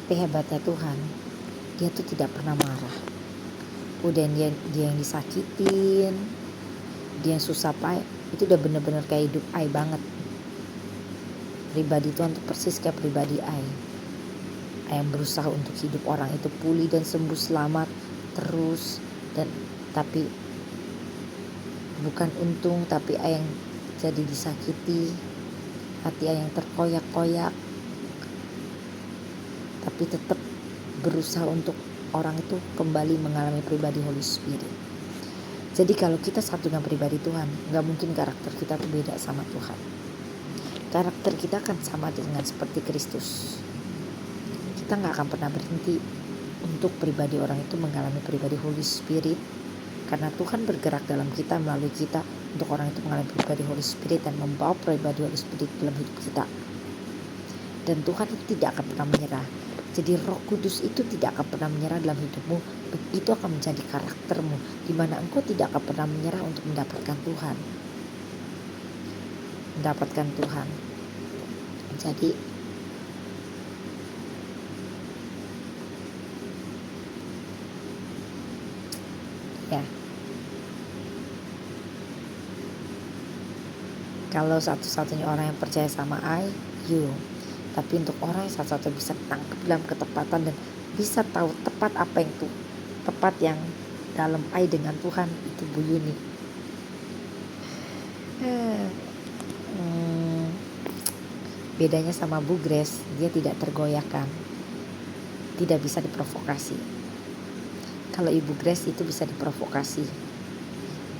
Tapi hebatnya Tuhan, dia tuh tidak pernah marah. Udah dia yang disakitin, dia yang susah payah, itu udah bener-bener kayak hidup I banget. Pribadi Tuhan tuh persis kayak pribadi I yang berusaha untuk hidup orang itu pulih dan sembuh selamat terus, dan tapi bukan untung, tapi I yang jadi disakiti, hati I yang terkoyak-koyak, tapi tetap berusaha untuk orang itu kembali mengalami pribadi Holy Spirit. Jadi kalau kita satu dengan pribadi Tuhan, gak mungkin karakter kita tuh beda sama Tuhan. Karakter kita akan sama dengan seperti Kristus. Kita gak akan pernah berhenti untuk pribadi orang itu mengalami pribadi Holy Spirit, karena Tuhan bergerak dalam kita, melalui kita, untuk orang itu mengalami pribadi Holy Spirit dan membawa pribadi Holy Spirit dalam hidup kita. Dan Tuhan itu tidak akan pernah menyerah. Jadi Roh Kudus itu tidak akan pernah menyerah dalam hidupmu. Itu akan menjadi karaktermu, di mana engkau tidak akan pernah menyerah untuk mendapatkan Tuhan. Jadi ya, kalau satu-satunya orang yang percaya sama I, you. Tapi untuk orang yang satu-satunya bisa tangkap dalam ketepatan dan bisa tahu tepat apa yang tuh tepat yang dalam I dengan Tuhan, itu Bu Yuni. Bedanya sama Bu Grace, dia tidak tergoyahkan, tidak bisa diprovokasi. Kalau Ibu Grace itu bisa diprovokasi,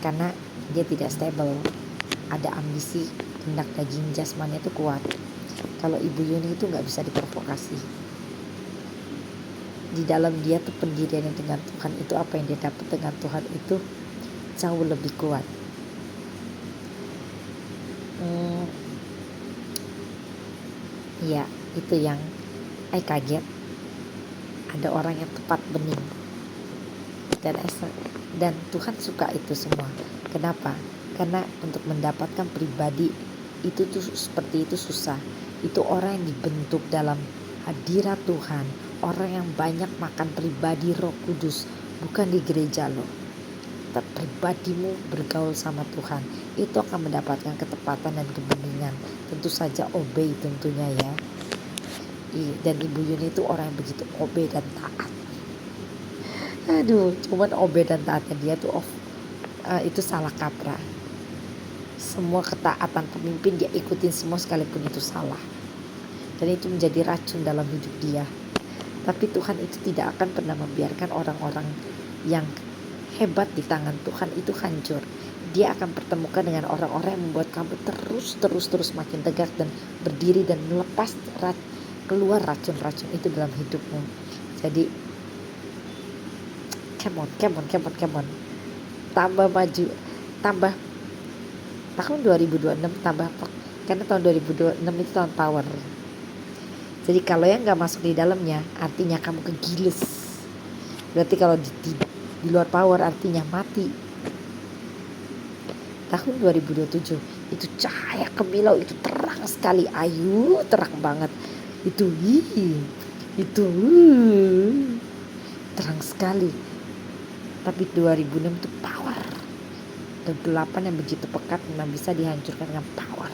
karena dia tidak stable, ada ambisi, hendak daging jasmani itu kuat. Kalau Ibu Yuni itu gak bisa diprovokasi. Di dalam dia tuh pendiriannya dengan Tuhan itu, apa yang dia dapat dengan Tuhan itu jauh lebih kuat. Ya, itu yang kaget. Ada orang yang tepat bening. Dan Tuhan suka itu semua. Kenapa? Karena untuk mendapatkan pribadi itu tuh seperti itu susah. Itu orang yang dibentuk dalam hadirat Tuhan, orang yang banyak makan pribadi Roh Kudus, bukan di gereja loh. Pribadimu bergaul sama Tuhan, itu akan mendapatkan ketepatan dan kebeningan. Tentu saja obey tentunya ya. Dan Ibu Yuni itu orang yang begitu obey dan taat. Cuman obey dan taatnya dia tuh itu salah kaprah. Semua ketaatan pemimpin dia ikutin semua sekalipun itu salah. Dan itu menjadi racun dalam hidup dia. Tapi Tuhan itu tidak akan pernah membiarkan orang-orang yang hebat di tangan Tuhan itu hancur. Dia akan pertemukan dengan orang-orang yang membuat kamu terus makin tegak dan berdiri dan melepas keluar racun-racun itu dalam hidupmu. Jadi come on. Tambah maju, tambah tahun 2026 tambah, karena tahun 2026 itu tahun power. Jadi kalau yang gak masuk di dalamnya, artinya kamu kegiles. Berarti kalau di luar power artinya mati. Tahun 2027 itu cahaya kemilau, itu terang sekali, ayu, terang banget. Itu terang sekali. Tapi 2006 itu power. Kegelapan yang begitu pekat memang bisa dihancurkan dengan power.